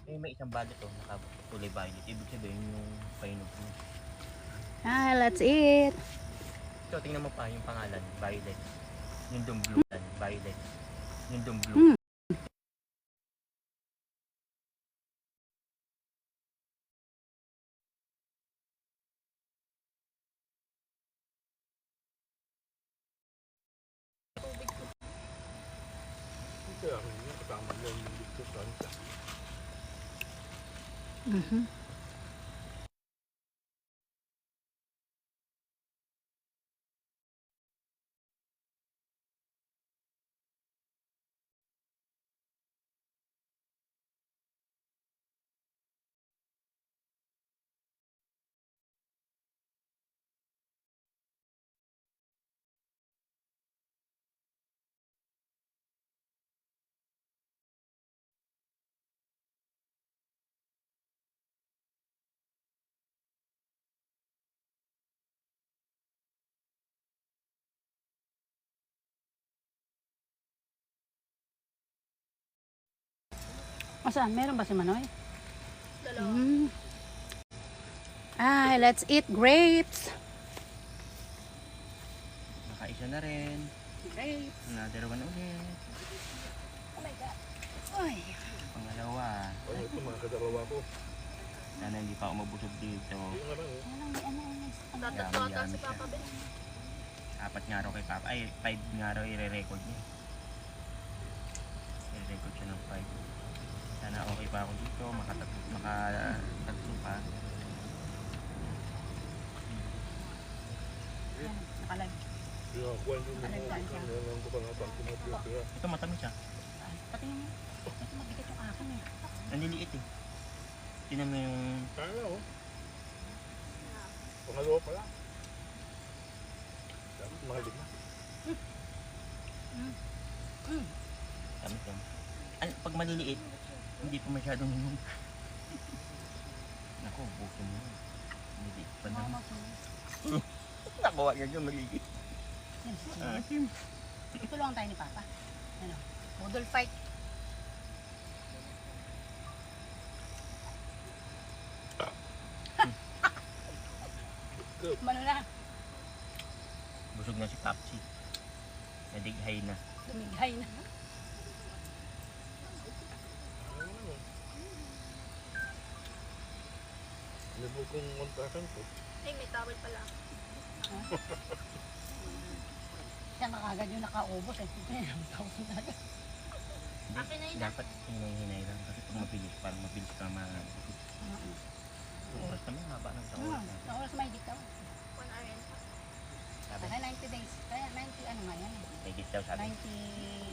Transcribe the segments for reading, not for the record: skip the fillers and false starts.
may isang balot to, nakakulay violet. Ibig sabihin yung painog mo. Let's eat. So, tingnan mo pa yung pangalan, violet. Yung dum blue, violet. Yung dum blue. Mhm. Saan? Meron ba si Manoy? Dalawa. Let's eat grapes. Nakaisa na rin. Grapes. Another one ulit. Oh my God. Ay. Pangalawa. Ito mga kadalawa ko. Sana hindi pa ako mabusog dito. Ang tatatawa Yummy, si yummy Papa Ben. 4 nga raw kay Papa. Ay, 5 nga raw i-re-record niya. I-record siya ng 5. Sana okay pa ako dito. Makatatlo pa. Nakalag. Ito matamis siya. Patingin mo. Ito mabigat yung akin eh. Nanliliit eh. Tinan mo yung... Kaya oh. Pangalawa pa lang. Dapat mga lima. Tamis yan. Pag maliliit, hindi pa masyadong... Naku, buko mo. Maliliit pa na. Nakuha niya yung maliliit. Tulungan tayo ni Papa. Ano? Model fight. Mano na? Busog na si Papsi. Nadighay na. Dumighay na. Libo kong 1,000 po. Ay, may towel pala. Siya na kagad yung nakaubos eh. Tapos na agad. Akin na yun. Dapat hinay-hinay lang. Kasi pag mabilis, parang mabilis ka mabusog. Basta may haba ng taon. Sa oras may dito. 1 hour and a half. Sabi, Kaya 90 days. Kaya 90 ano nga yan eh. may git daw sabi. 90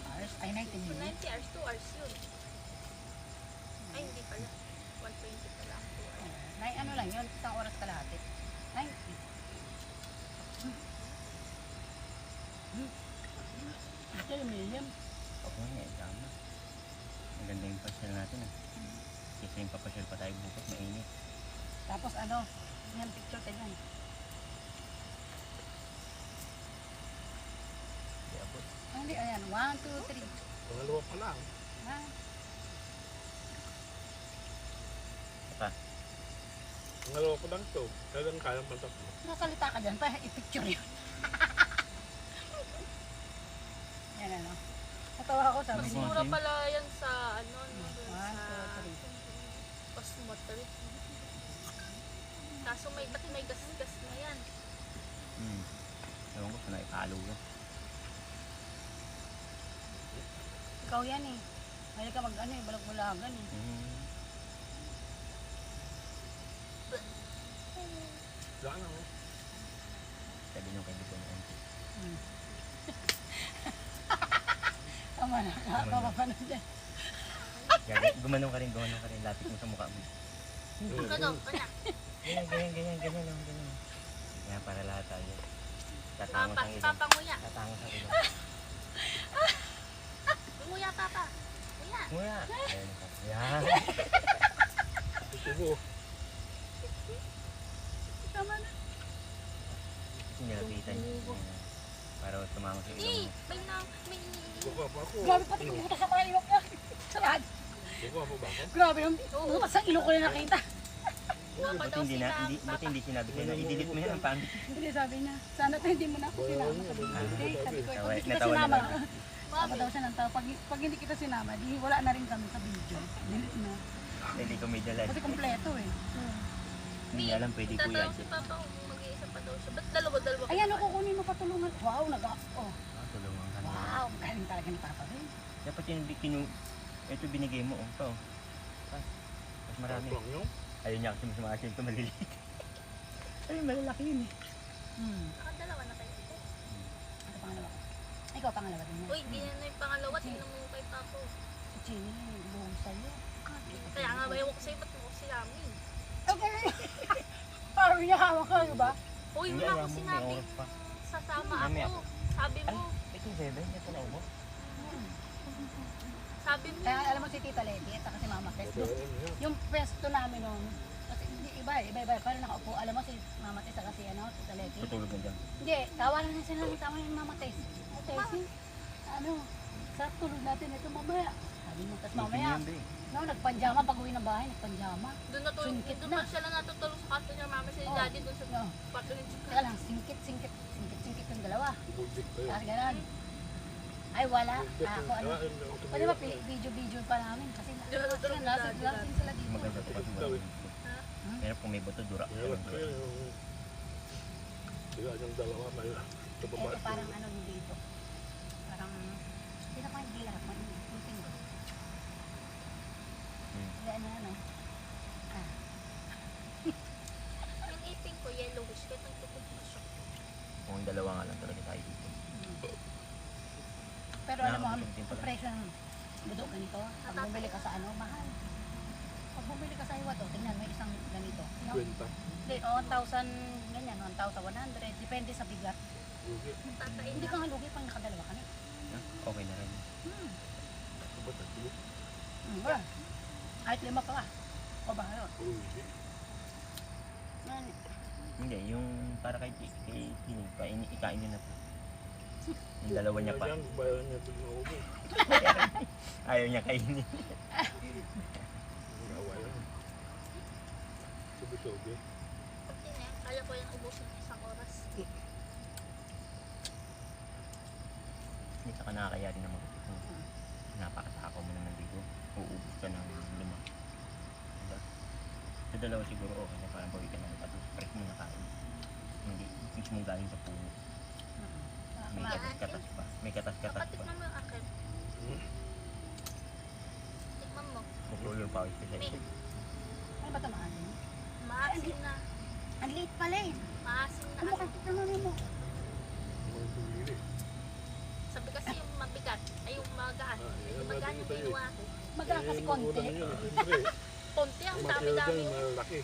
hours. Ay 90 So, minutes. 90 hours, 2 hours yun. Ay, hindi pala. 120 pala. 2 hours. Ano lang yun. Isang oras kalahati. 90. Ito yung million. Oo nga, tama. Maganda yung pasyal natin ah. Kasi yung papasyal pa tayo bukas, mainit. Tapos ano, yung picture ka dyan. Hindi abot. Hindi, ayan. 1, 2, 3. Pangalawa pa lang. Pa, Pangalawa pa lang ito. Kailan kayang pantatlo. Nakalita ka dyan pa, i-picture yun. Yan ano. Natawa ako, sabi Mas niya. mura pala yan sa, ano, no, dun 1, sa 2, 3. Cosmotor. Kaso ba't may gas-gas na yan? ewan ko sana ipalo yun. Ikaw yan eh. Mahilig ka mag-ano eh, balag-bulagan eh. Saan ako? Sabi nyo kay Bito na Tama na, nakakapapanood yan. Gumanong ka rin. Lapit mo sa mukha mo. Ganun, ganyan. Ganyan lang. Kaya para lahat tayo. Tatangos ang ilong. Papanguya. Tatangos ang ilong. Nguya, Papa. Nguya. Nguya. Ayun ka. Yan. Ito Tama na. Nilapitan niya. Para tumangos ang ilong Eh, mo. may Buka pa ako. Grabe pati kumuta sa mga ilok niya. Sarad. Buka Gwapo ba ako? Grabe yung sa ilong ko na nakita. Wapa daw Buti sila. buti hindi sinabi sa'yo na i-delete mo yan ang pangit. Hindi sabi niya, sana tayo hindi mo na ako sinama. Hindi, sabi ko, pag hindi kita Natawa sinama. naman. Sabi daw siya ng tao, pag hindi kita sinama, di wala na rin kami sa video. Delete na. Hindi ko may dala. Kasi kompleto eh. Hindi niya alam pwede kuya. Tatanong si Papa kung mag-iisa pa daw siya. Ba't dalawa-dalawa? Ayan, ako kunin mo patulungan. Wow, oh. Tulungan ka na. Wow, galing talaga ni Papa Rin. Dapat yung ito binigay mo. Oh, ito. Mas marami. Lang yung? Ayun niya kasi mas maasin ito maliliit. Ay, malalaki yun eh. Nakadalawa na kayo. Ito pangalawa. Ikaw pangalawa din yan. Uy, di na yung pangalawa. Tingnan mo kay Papa. Si Chini, buong sa'yo. Kaya nga ba ewan ko sa'yo, ba't mo ko sinabi? Okay. Parang niya hawak ka, ba? Uy, Hindi, wala ko alam mo, may sinabi. oras pa. Sasama Mamaya ako. Sabi Ay, mo. ito 7. Ito na mo. Sabi mo. Kaya alam mo si Tita Leti at saka si Mama Tess. Yung pwesto namin noon, kasi hindi iba, parang nakaupo. Alam mo si Mama Tess at si Tita Leti. Tutulog na dyan. Hindi, tawanan na sila ng tama yung Mama Tess. Tessie, sa tulog natin ito mamaya. Sabi mo, tapos mamaya, no, nagpanjama pag uwi ng bahay, nagpanjama. Doon natulog. Singkit Doon na. pa sila natutulog sa kaso niya mama si Oh. daddy doon sa No. kwarto ni Chica. Kaya lang, singkit yung dalawa. Bugit pa yun. Kasi ganun. Ay, wala. Ako, ano. Pwede ba video pa namin? Kasi Natutulog na lasing daddy. sila dito. Maganda ito kasi Ito, Ha? pero kung may buto, dura. Meron pa yun yung... Sila yung dalawa may Ito tababa. parang ano dito. Parang, hindi na pa hindi lahat. Yung tingko. Yan na, ano. Yung ipin ko, yellowish. Kaya itong tukod mo siya. Kung dalawa nga lang talaga tayo dito. Pero alam mo, ang Nakakapunting pala. presyo ng budo ganito, pag bumili ka sa ano, mahal. Pag bumili ka sa iwato, tingnan may isang ganito. No? Kwenta. Hindi, 1,000, ganyan, 1,100. Depende sa bigat. Bugit. Tatain Hindi na. ka nga lugi pang nakadalawa ka na. Okay na rin. Ito ba tatlo? Wala. Kahit 5 pa ka. O ba yun? Uy, Yan. Hindi, yung para kay Tini, ikain niyo na po. Yung dalawa niya pa. Yan, bayaran niya ito na ubo. Ayaw niya kainin. Gawa yan. Subi-subi. Yun eh. Kaya ko yung ubusin ng isang oras. Hindi ka nakakaya rin naman. Napakatakaw mo naman dito. Uubos ka ng 5. Diba? Sa dalawa siguro okay na parang bawi ka na. At fresh mo nakain. Hindi, mismo galing sa puno. May katas-katas pa. May katas-katas pa. Kapatikman mo yung akin. Tikman mo. Buklo yung pawis ko sa May. Ano ba ito maasin? Maasin na. Ang liit pala eh. Maasin na. Ano ka? Ano mo? Mga tumili. Sabi kasi yung mabigat ay yung magaan. yan, Yung magaan yung mabigat ginawa ko. Magkano kasi konti. Ulan yun, siyempre. Konti ang Yung dami-dami. material dyan, malaki.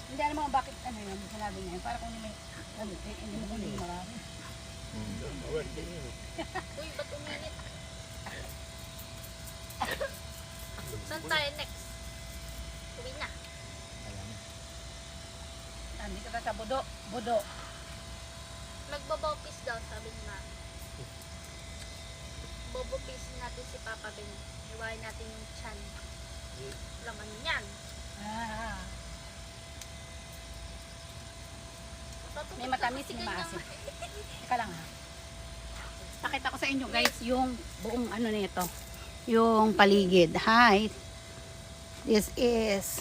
Hindi alam mo bakit ano yun, sinabi niya. Para kung may hindi mo kunin marami. Mawag din yun. Uy, ba't uminit? Saan tayo next? Uwi na. Nandito ka sa budo. Budo. Magbabopis daw, sabi ni Mami. Bobopis natin si Papa Ben. Iwain natin yung chan. Laman yan. Ah. Patungkol May matamis, kasi may ganyan. maasim. Teka lang ha. Pakita ko sa inyo guys yung buong ano nito. Yung paligid. Hi. This is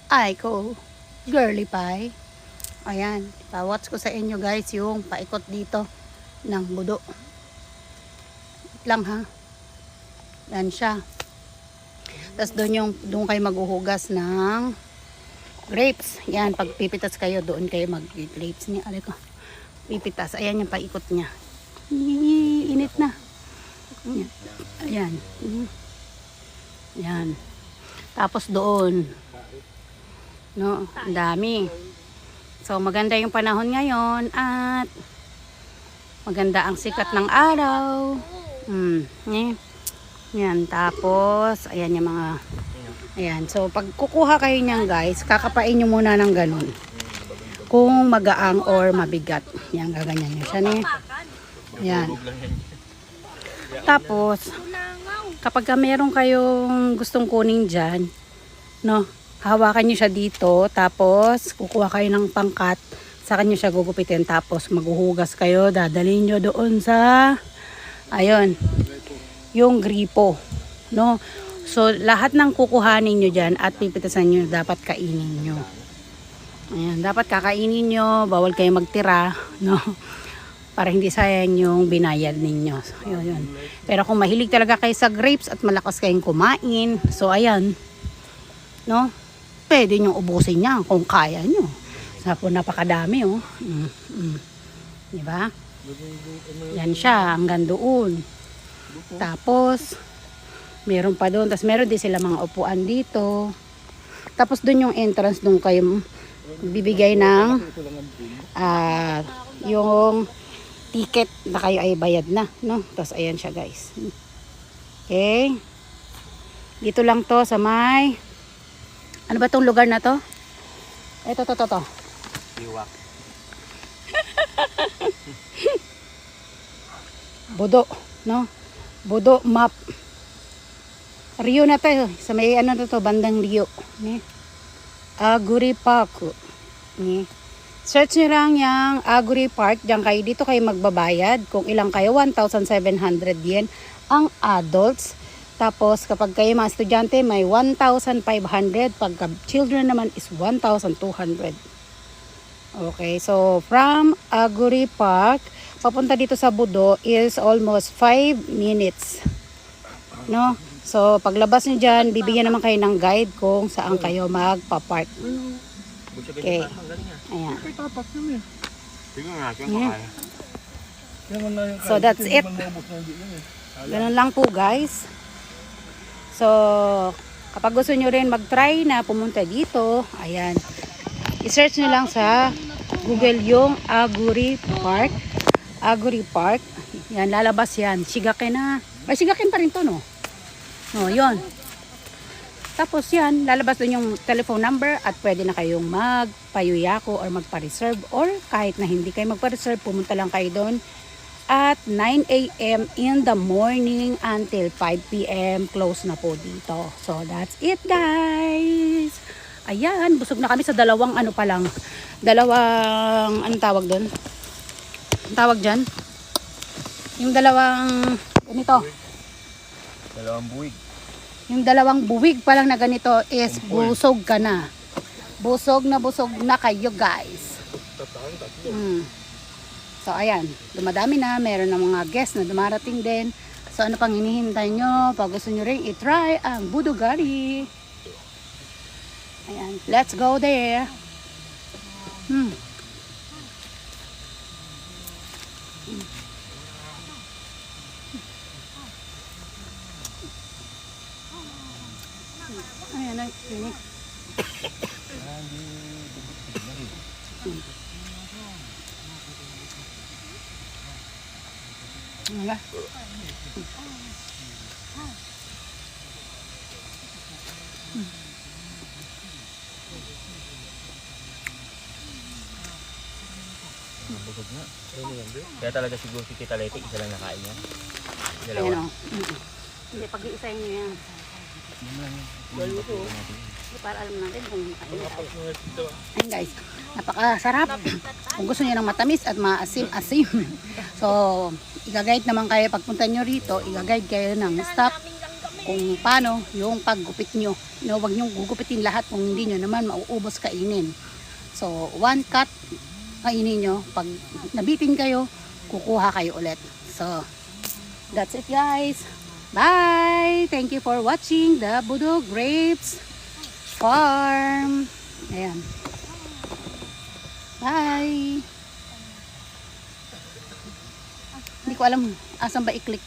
Aiko Girly Pie. Ayan. Pa-watch ko sa inyo guys yung paikot dito ng budo. Wait lang ha. Yan siya. Tapos doon kayo maghuhugas ng grapes. Yan, pag pipitas kayo, doon kayo mag-grapes niya. Alay ko. Pipitas. Ayan yung paikot niya. Init na. Ayan. Ayan. Ayan. Tapos doon. No, ang dami. So, maganda yung panahon ngayon at maganda ang sikat ng araw. Yan. Tapos, ayan yung mga ayan. So, pag kukuha kayo niyan guys, kakapain nyo muna ng ganun. Kung magaang or mabigat. Yan, gaganyan nyo siya ni. Pakan. Yan. Tulog lang yan. Tapos, Tunangaw. kapag ka meron kayong gustong kunin dyan, no, hawakan nyo siya dito, tapos kukuha kayo ng pangkat, sa nyo siya gugupitin, tapos maghuhugas kayo, dadalhin nyo doon sa, ayun, yung gripo, no. So, lahat ng kukuhanin nyo dyan at pipitasan nyo, dapat kainin nyo. Ayan, dapat kakainin nyo, bawal kayo magtira, no, para hindi sayang yung binayad ninyo. So, yun. Pero kung mahilig talaga kayo sa grapes at malakas kayong kumain, so ayan, no, pwede nyo ubusin yan kung kaya nyo. Napakadami, oh. Diba? Yan siya, hanggang doon. Tapos, meron pa doon. Tapos meron din sila mga upuan dito. Tapos doon yung entrance, doon kayo bibigay ng yung ticket na kayo ay bayad na, no? Tapos ayan siya, guys. Okay. Dito lang to sa may, ano ba tong lugar na to? Ito, to. Iwak. Budo, no? Budo map. Rio na to, sa may ano to, bandang Rio. Ni? Aguri Park. Ni? Search nyo lang yung Aguri Park. Diyan kayo, dito kayo magbabayad. Kung ilang kayo, 1,700 yen ang adults. Tapos kapag kayo mga estudyante, may 1,500. Pagka children naman is 1,200. Okay, so from Aguri Park, papunta dito sa Budo is almost 5 minutes. No? So paglabas nyo dyan, bibigyan naman kayo ng guide kung saan kayo magpa-park. Okay. Ayan. So that's it. Ganun lang po, guys. So, kapag gusto nyo rin mag-try na pumunta dito, ayan, i-search nyo lang sa Google yung Aguri Park. Aguri Park. Yan, lalabas yan. Shigaken na. Ay, Shigaken pa rin to, no? No, yun. Tapos yan, lalabas dun yung telephone number at pwede na kayong magpayuyako or magpa-reserve or kahit na hindi kayo magpa-reserve, pumunta lang kayo doon at 9 a.m. in the morning until 5 p.m. Close na po dito. So, that's it, guys. Ayan, busog na kami sa dalawang ano pa lang. Dalawang, anong tawag doon? Ang tawag dyan? Yung dalawang, ganito. Dalawang buwig. Yung dalawang buwig pa lang na ganito is busog ka na. Busog na kayo, guys. So, ayan. Dumadami na. Meron na mga guests na dumarating din. So, ano pang hinihintay nyo? Pag gusto nyo rin i-try ang Budogari. Ayan. Let's go there. Ayan, ay, yun eh. Wala. Busog nga. Kaya talaga siguro si Tita Leti, isa lang nakain niya. Ayan Dalawa. o. Hindi, pag-iisahin nyo yan. Hindi, para alam natin kung makain tayo. Ayan, guys, napakasarap. Kung gusto nyo ng matamis at maasim-asim. So, i-guide naman kayo pagpunta nyo rito, i-guide kayo ng staff kung paano yung paggupit nyo. No, wag nyo gugupitin lahat kung hindi nyo naman mauubos kainin. So, one cut kainin nyo. Pag nabitin kayo, kukuha kayo ulit. So, that's it, guys. Bye! Thank you for watching the Budo Grapes Farm. Ayan. Bye! Hindi ko alam asan ba i-click.